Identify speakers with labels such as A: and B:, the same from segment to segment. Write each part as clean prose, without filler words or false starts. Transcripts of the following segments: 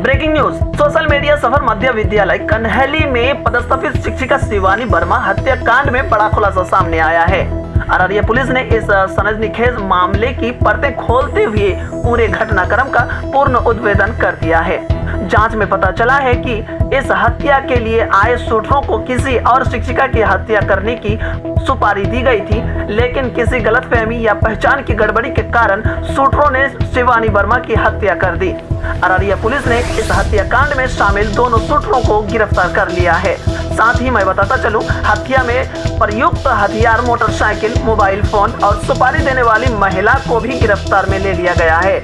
A: Breaking news. Social media सफर मध्य विद्यालय कन्हैली में पदस्थापित शिक्षिका शिवानी वर्मा हत्याकांड में बड़ा खुलासा सामने आया है। अररिया पुलिस ने इस सनसनीखेज मामले की परतें खोलते हुए पूरे घटनाक्रम का पूर्ण उद्भेदन कर दिया है। जांच में पता चला है कि इस हत्या के लिए आए शूटरों को किसी और शिक्षिका की हत्या करने की सुपारी दी गई थी, लेकिन किसी गलतफहमी या पहचान की गड़बड़ी के कारण शूटरों ने शिवानी वर्मा की हत्या कर दी। अररिया पुलिस ने इस हत्याकांड में शामिल दोनों शूटरों को गिरफ्तार कर लिया है। साथ ही मैं बताता चलूं, हत्या में प्रयुक्त हथियार मोटरसाइकिल, मोबाइल फोन और सुपारी देने वाली महिला को भी गिरफ्तार में ले लिया गया है।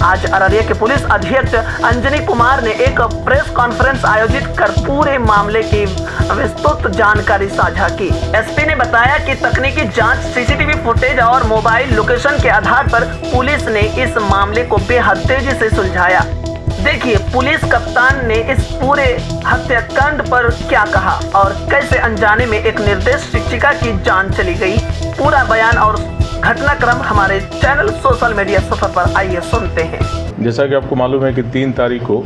A: आज अररिया के पुलिस अधीक्षक अंजनी कुमार ने एक प्रेस कॉन्फ्रेंस आयोजित कर पूरे मामले की विस्तृत जानकारी साझा की। एसपी ने बताया कि तकनीकी जांच, सीसीटीवी फुटेज और मोबाइल लोकेशन के आधार पर पुलिस ने इस मामले को बेहद तेजी से सुलझाया। देखिए पुलिस कप्तान ने इस पूरे हत्याकांड पर क्या कहा और कैसे अनजाने में एक निर्दोष शिक्षिका की जान चली गई। पूरा बयान और घटनाक्रम हमारे चैनल सोशल मीडिया सफर पर आइए सुनते हैं।
B: जैसा कि आपको मालूम है कि 3 तारीख को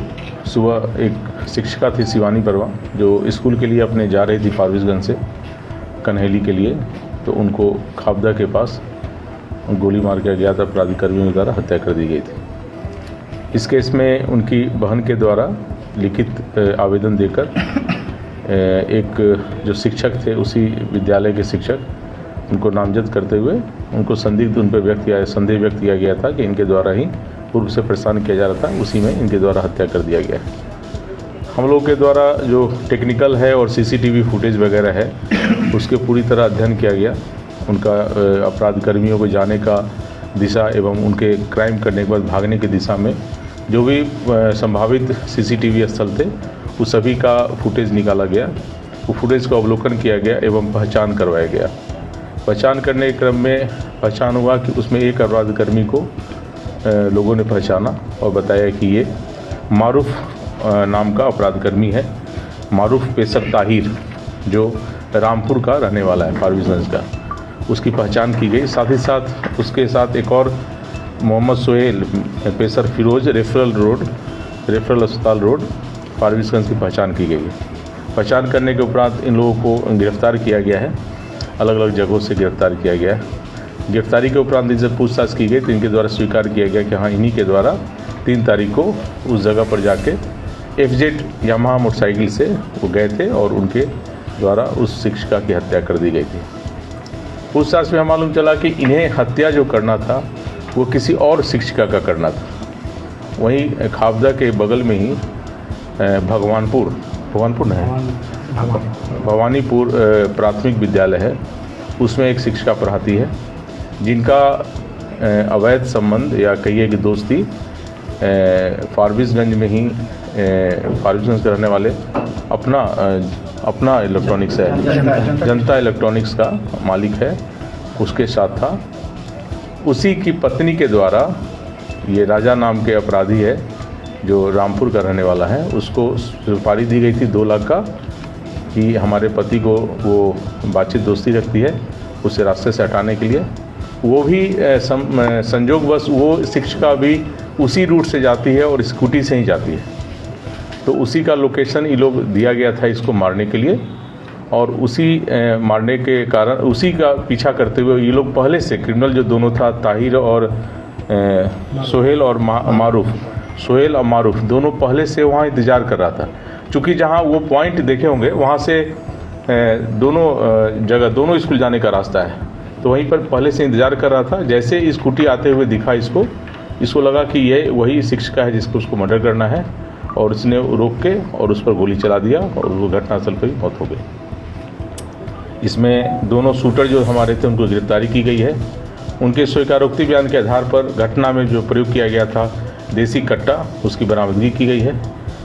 B: सुबह एक शिक्षिका थी शिवानी वर्मा, जो स्कूल के लिए अपने जा रही थी फारबिसगंज से कन्हैली के लिए, तो उनको खाबदा के पास गोली मार के गया था। अपराधी कर्मियों द्वारा हत्या कर दी गई थी। इस केस में उनकी बहन के द्वारा लिखित आवेदन देकर एक जो शिक्षक थे, उसी विद्यालय के शिक्षक, उनको नामजद करते हुए उनको संदिग्ध उन पर संदेह व्यक्त किया गया था कि इनके द्वारा ही पूर्व से परेशान किया जा रहा था, उसी में इनके द्वारा हत्या कर दिया गया है। हम लोग के द्वारा जो टेक्निकल है और सीसीटीवी फुटेज वगैरह है, उसके पूरी तरह अध्ययन किया गया। उनका अपराध कर्मियों को जाने का दिशा एवं उनके क्राइम करने के बाद भागने की दिशा में जो भी संभावित सीसीटीवी स्थल थे, उस सभी का फुटेज निकाला गया। वो फुटेज का अवलोकन किया गया एवं पहचान करवाया गया। पहचान करने के क्रम में पहचान हुआ कि उसमें एक अपराध कर्मी को लोगों ने पहचाना और बताया कि ये मारूफ नाम का अपराध कर्मी है। मारूफ पेशर ताहिर, जो रामपुर का रहने वाला है, फारबिसगंज का, उसकी पहचान की गई। साथ ही साथ उसके साथ एक और मोहम्मद सोहेल पेशर फिरोज, रेफरल अस्पताल रोड, फारबिसगंज की पहचान की गई है। पहचान करने के उपरांत इन लोगों को गिरफ्तार किया गया है। अलग अलग जगहों से गिरफ्तार किया गया है। गिरफ्तारी के उपरांत इनसे पूछताछ की गई तो इनके द्वारा स्वीकार किया गया कि हाँ, इन्हीं के द्वारा 3 तारीख को उस जगह पर जाके FZ यामाहा मोटरसाइकिल से वो गए थे और उनके द्वारा उस शिक्षिका की हत्या कर दी गई थी। पूछताछ में मालूम चला कि इन्हें हत्या जो करना था वो किसी और शिक्षिका का करना था। वहीं खाबदा के बगल में ही भवानीपुर प्राथमिक विद्यालय है, उसमें एक शिक्षिका पढ़ाती है, जिनका अवैध संबंध या कहिए कि दोस्ती फारबिसगंज में ही फारबिसगंज के रहने वाले अपना इलेक्ट्रॉनिक्स है, जनता इलेक्ट्रॉनिक्स का मालिक है, उसके साथ था। उसी की पत्नी के द्वारा ये राजा नाम के अपराधी है, जो रामपुर का रहने वाला है, उसको सुपारी दी गई थी 2 लाख का कि हमारे पति को वो बातचीत दोस्ती रखती है, उसे रास्ते से हटाने के लिए। वो भी संजोगवश वो शिक्षिका भी उसी रूट से जाती है और स्कूटी से ही जाती है। तो उसी का लोकेशन ये लोग दिया गया था इसको मारने के लिए, और उसी मारने के कारण उसी का पीछा करते हुए ये लोग पहले से क्रिमिनल जो दोनों था, ताहिर और सोहेल और सोहेल और मारूफ दोनों पहले से वहाँ इंतज़ार कर रहा था। चूँकि जहाँ वो पॉइंट देखे होंगे वहाँ से दोनों स्कूल जाने का रास्ता है, तो वहीं पर पहले से इंतज़ार कर रहा था। जैसे स्कूटी आते हुए दिखा इसको लगा कि ये वही शिक्षिका है जिसको उसको मर्डर करना है, और उसने रोक के और उस पर गोली चला दिया और वो घटनास्थल पर ही मौत हो गई। इसमें दोनों शूटर जो हमारे थे उनको गिरफ्तारी की गई है। उनके स्वीकारोक्ति बयान के आधार पर घटना में जो प्रयोग किया गया था देसी कट्टा, उसकी बरामदगी की गई है।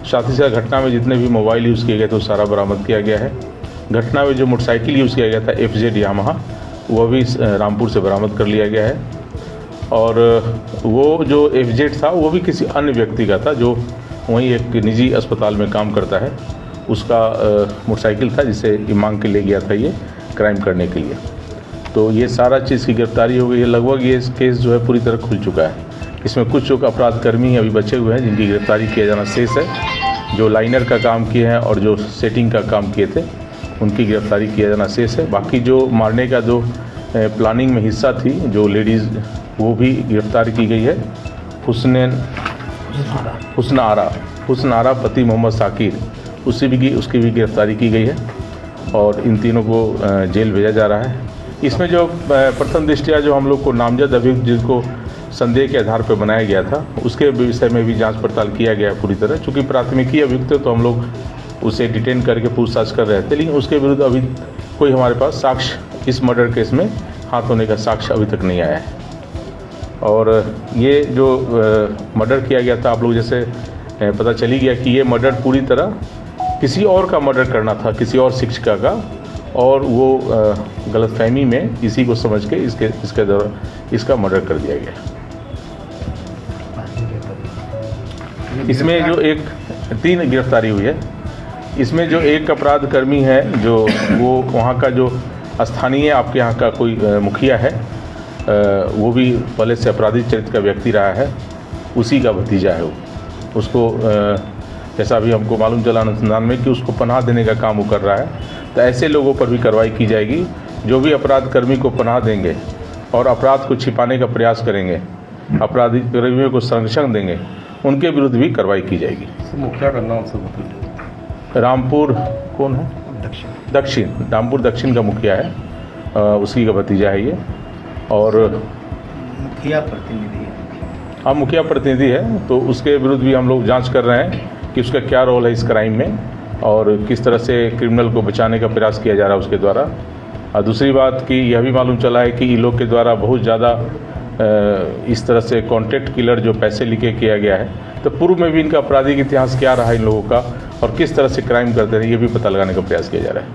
B: साथ ही साथ घटना में जितने भी मोबाइल यूज़ किए गए थे वो सारा बरामद किया गया है। घटना में जो मोटरसाइकिल यूज़ किया गया था FZ यामाहा, वह भी रामपुर से बरामद कर लिया गया है। और वो जो FZ था वो भी किसी अन्य व्यक्ति का था, जो वहीं एक निजी अस्पताल में काम करता है, उसका मोटरसाइकिल था जिसे मांग के ले गया था ये क्राइम करने के लिए। तो ये सारा चीज़ की गिरफ्तारी हो गई है। लगभग ये केस जो है पूरी तरह खुल चुका है। इसमें कुछ जो अपराधकर्मी अभी बचे हुए हैं जिनकी गिरफ्तारी किया जाना शेष है। जो लाइनर का काम किए हैं और जो सेटिंग का काम किए थे उनकी गिरफ्तारी किया जाना शेष है। बाकी जो मारने का जो प्लानिंग में हिस्सा थी जो लेडीज़ वो भी गिरफ्तार की गई है। हुस्न आरा पति मोहम्मद साकिर उसकी भी गिरफ्तारी की गई है और इन तीनों को जेल भेजा जा रहा है। इसमें जो प्रथम दृष्टया जो हम लोग को नामजद अभियुक्त जिनको संदेह के आधार पर बनाया गया था उसके विषय में भी जांच पड़ताल किया गया है पूरी तरह। चूँकि प्राथमिकी अभियुक्त है तो हम लोग उसे डिटेन करके पूछताछ कर रहे थे, लेकिन उसके विरुद्ध अभी कोई हमारे पास साक्ष्य इस मर्डर केस में हाथ होने का साक्ष्य अभी तक नहीं आया है। और ये जो मर्डर किया गया था आप लोग जैसे पता चली गया कि ये मर्डर पूरी तरह किसी और का मर्डर करना था, किसी और शिक्षिका का, और वो गलतफहमी में इसी को समझ के इसके द्वारा इसका मर्डर कर दिया गया। इसमें जो 3 गिरफ्तारी हुई है। इसमें जो एक अपराध कर्मी है जो वो वहाँ का जो स्थानीय आपके यहाँ का कोई मुखिया है, वो भी पहले से आपराधिक चरित्र का व्यक्ति रहा है, उसी का भतीजा है वो। उसको जैसा भी हमको मालूम चला अनुसंधान में कि उसको पनाह देने का काम वो कर रहा है। तो ऐसे लोगों पर भी कार्रवाई की जाएगी जो भी अपराध कर्मी को पनाह देंगे और अपराध को छिपाने का प्रयास करेंगे, अपराधी कर्मियों को संरक्षण देंगे, उनके विरुद्ध भी कार्रवाई की जाएगी।
C: मुखिया का नाम से
B: रामपुर कौन है? दक्षिण रामपुर दक्षिण का मुखिया है, उसी का भतीजा है ये। और
C: मुखिया प्रतिनिधि है।
B: हाँ, मुखिया प्रतिनिधि है, तो उसके विरुद्ध भी हम लोग जांच कर रहे हैं कि उसका क्या रोल है इस क्राइम में और किस तरह से क्रिमिनल को बचाने का प्रयास किया जा रहा है उसके द्वारा। और दूसरी बात कि यह भी मालूम चला है कि इन लोग के द्वारा बहुत ज़्यादा इस तरह से कॉन्ट्रैक्ट किलर जो पैसे लिखे किया गया है, तो पूर्व में भी इनका आपराधिक इतिहास क्या रहा इन लोगों का और किस तरह से क्राइम करते रहे ये भी पता लगाने का प्रयास किया जा रहा है।